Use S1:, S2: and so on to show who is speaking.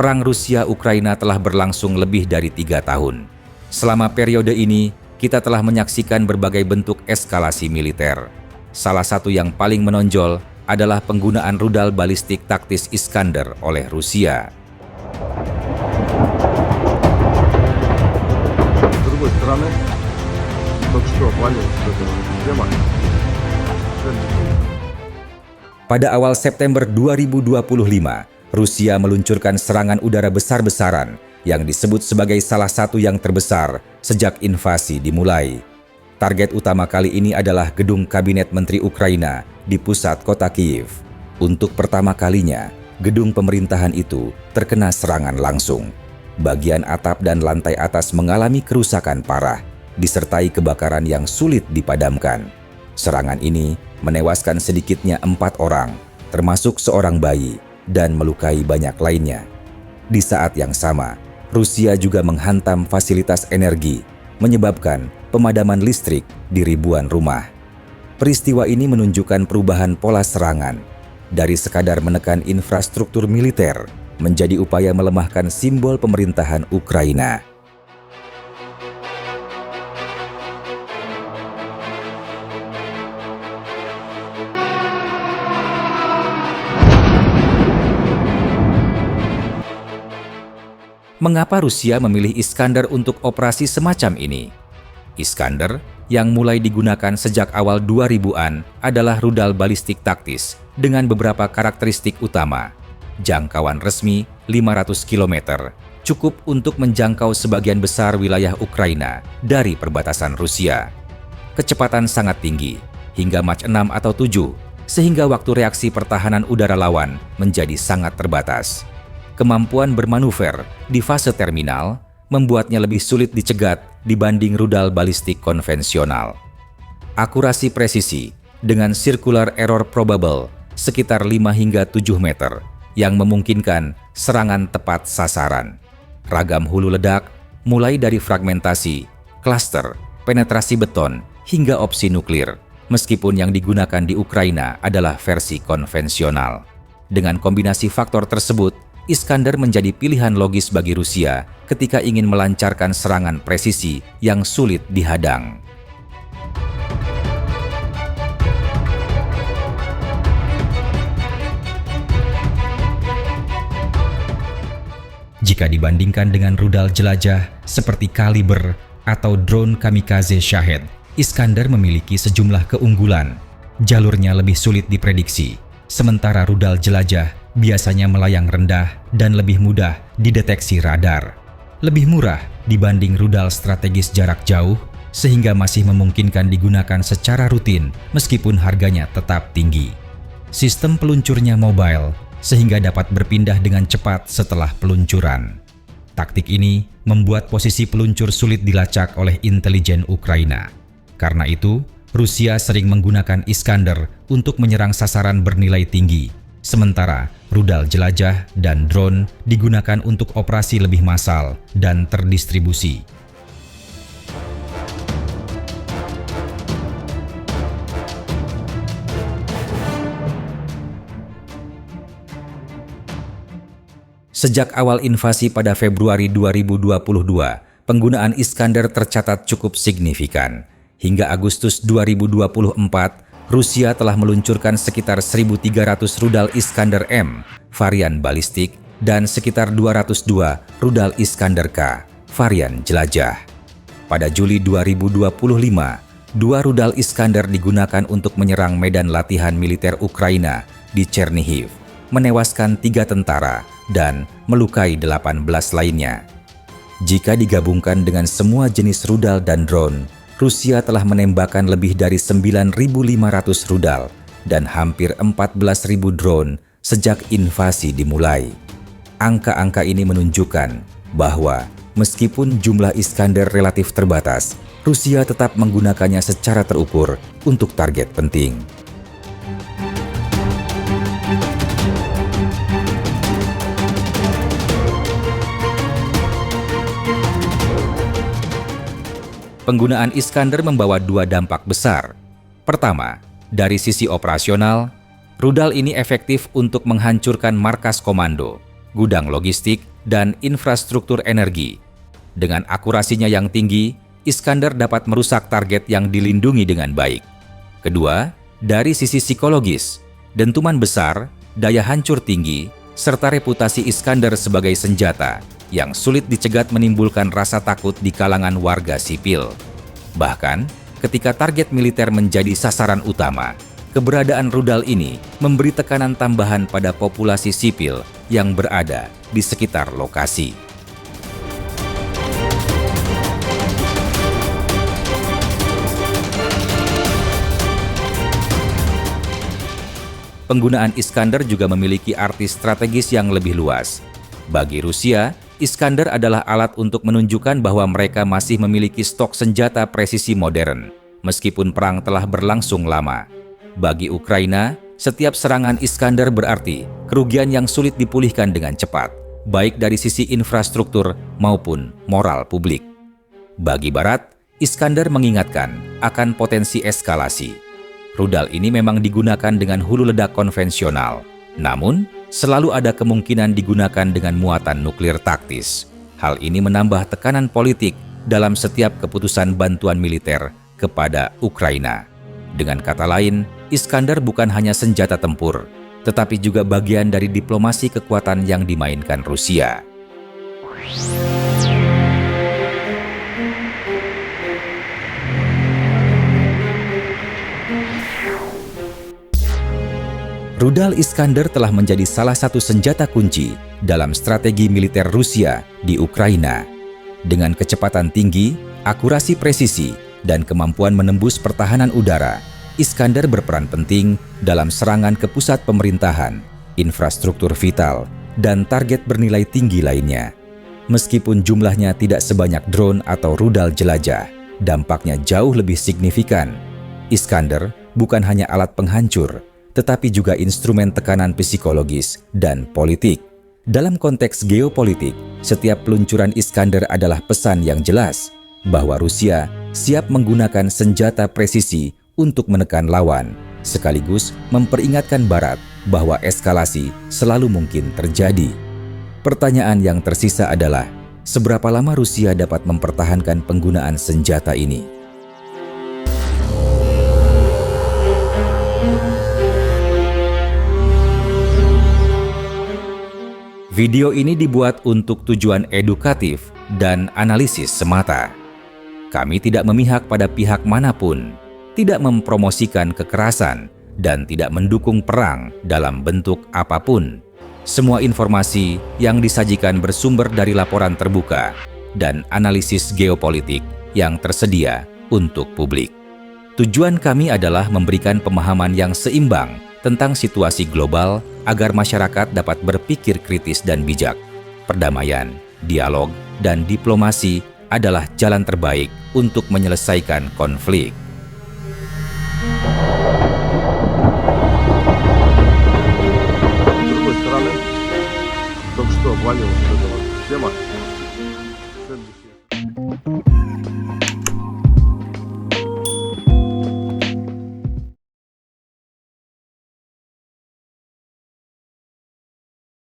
S1: Perang Rusia-Ukraina telah berlangsung lebih dari 3 tahun. Selama periode ini, kita telah menyaksikan berbagai bentuk eskalasi militer. Salah satu yang paling menonjol adalah penggunaan rudal balistik taktis Iskander oleh Rusia. Pada awal September 2025, Rusia meluncurkan serangan udara besar-besaran yang disebut sebagai salah satu yang terbesar sejak invasi dimulai. Target utama kali ini adalah gedung Kabinet Menteri Ukraina di pusat kota Kiev. Untuk pertama kalinya, gedung pemerintahan itu terkena serangan langsung. Bagian atap dan lantai atas mengalami kerusakan parah, disertai kebakaran yang sulit dipadamkan. Serangan ini menewaskan sedikitnya 4 orang, termasuk seorang bayi, dan melukai banyak lainnya. Di saat yang sama, Rusia juga menghantam fasilitas energi, menyebabkan pemadaman listrik di ribuan rumah. Peristiwa ini menunjukkan perubahan pola serangan, dari sekadar menekan infrastruktur militer menjadi upaya melemahkan simbol pemerintahan Ukraina. Mengapa Rusia memilih Iskander untuk operasi semacam ini? Iskander, yang mulai digunakan sejak awal 2000-an, adalah rudal balistik taktis dengan beberapa karakteristik utama. Jangkauan resmi 500 km, cukup untuk menjangkau sebagian besar wilayah Ukraina dari perbatasan Rusia. Kecepatan sangat tinggi, hingga Mach 6 atau 7, sehingga waktu reaksi pertahanan udara lawan menjadi sangat terbatas. Kemampuan bermanuver di fase terminal membuatnya lebih sulit dicegat dibanding rudal balistik konvensional. Akurasi presisi dengan circular error probable sekitar 5 hingga 7 meter yang memungkinkan serangan tepat sasaran. Ragam hulu ledak mulai dari fragmentasi, klaster, penetrasi beton, hingga opsi nuklir, meskipun yang digunakan di Ukraina adalah versi konvensional. Dengan kombinasi faktor tersebut, Iskander menjadi pilihan logis bagi Rusia ketika ingin melancarkan serangan presisi yang sulit dihadang. Jika dibandingkan dengan rudal jelajah seperti Kaliber atau drone kamikaze Shahed, Iskander memiliki sejumlah keunggulan. Jalurnya lebih sulit diprediksi, sementara rudal jelajah biasanya melayang rendah dan lebih mudah dideteksi radar. Lebih murah dibanding rudal strategis jarak jauh, sehingga masih memungkinkan digunakan secara rutin meskipun harganya tetap tinggi. Sistem peluncurnya mobile, sehingga dapat berpindah dengan cepat setelah peluncuran. Taktik ini membuat posisi peluncur sulit dilacak oleh intelijen Ukraina. Karena itu, Rusia sering menggunakan Iskander untuk menyerang sasaran bernilai tinggi, sementara rudal jelajah dan drone digunakan untuk operasi lebih massal dan terdistribusi. Sejak awal invasi pada Februari 2022, penggunaan Iskander tercatat cukup signifikan. Hingga Agustus 2024, Rusia telah meluncurkan sekitar 1.300 rudal Iskander M, varian balistik, dan sekitar 202 rudal Iskander K, varian jelajah. Pada Juli 2025, 2 rudal Iskander digunakan untuk menyerang medan latihan militer Ukraina di Chernihiv, menewaskan 3 tentara dan melukai 18 lainnya. Jika digabungkan dengan semua jenis rudal dan drone, Rusia telah menembakkan lebih dari 9.500 rudal dan hampir 14.000 drone sejak invasi dimulai. Angka-angka ini menunjukkan bahwa meskipun jumlah Iskander relatif terbatas, Rusia tetap menggunakannya secara terukur untuk target penting. Penggunaan Iskander membawa 2 dampak besar. Pertama, dari sisi operasional, rudal ini efektif untuk menghancurkan markas komando, gudang logistik, dan infrastruktur energi. Dengan akurasinya yang tinggi, Iskandar dapat merusak target yang dilindungi dengan baik. Kedua, dari sisi psikologis, dentuman besar, daya hancur tinggi, serta reputasi Iskandar sebagai senjata yang sulit dicegat menimbulkan rasa takut di kalangan warga sipil. Bahkan, ketika target militer menjadi sasaran utama, keberadaan rudal ini memberi tekanan tambahan pada populasi sipil yang berada di sekitar lokasi. Penggunaan Iskandar juga memiliki arti strategis yang lebih luas. Bagi Rusia, Iskandar adalah alat untuk menunjukkan bahwa mereka masih memiliki stok senjata presisi modern, meskipun perang telah berlangsung lama. Bagi Ukraina, setiap serangan Iskandar berarti kerugian yang sulit dipulihkan dengan cepat, baik dari sisi infrastruktur maupun moral publik. Bagi Barat, Iskandar mengingatkan akan potensi eskalasi. Rudal ini memang digunakan dengan hulu ledak konvensional, namun selalu ada kemungkinan digunakan dengan muatan nuklir taktis. Hal ini menambah tekanan politik dalam setiap keputusan bantuan militer kepada Ukraina. Dengan kata lain, Iskandar bukan hanya senjata tempur, tetapi juga bagian dari diplomasi kekuatan yang dimainkan Rusia. Rudal Iskandar telah menjadi salah satu senjata kunci dalam strategi militer Rusia di Ukraina. Dengan kecepatan tinggi, akurasi presisi, dan kemampuan menembus pertahanan udara, Iskandar berperan penting dalam serangan ke pusat pemerintahan, infrastruktur vital, dan target bernilai tinggi lainnya. Meskipun jumlahnya tidak sebanyak drone atau rudal jelajah, dampaknya jauh lebih signifikan. Iskandar bukan hanya alat penghancur, tetapi juga instrumen tekanan psikologis dan politik. Dalam konteks geopolitik, setiap peluncuran Iskandar adalah pesan yang jelas bahwa Rusia siap menggunakan senjata presisi untuk menekan lawan, sekaligus memperingatkan Barat bahwa eskalasi selalu mungkin terjadi. Pertanyaan yang tersisa adalah, seberapa lama Rusia dapat mempertahankan penggunaan senjata ini? Video ini dibuat untuk tujuan edukatif dan analisis semata. Kami tidak memihak pada pihak manapun, tidak mempromosikan kekerasan, dan tidak mendukung perang dalam bentuk apapun. Semua informasi yang disajikan bersumber dari laporan terbuka dan analisis geopolitik yang tersedia untuk publik. Tujuan kami adalah memberikan pemahaman yang seimbang tentang situasi global agar masyarakat dapat berpikir kritis dan bijak. Perdamaian, dialog, dan diplomasi adalah jalan terbaik untuk menyelesaikan konflik.
S2: С другой стороны, только что обвалилась вот эта вот система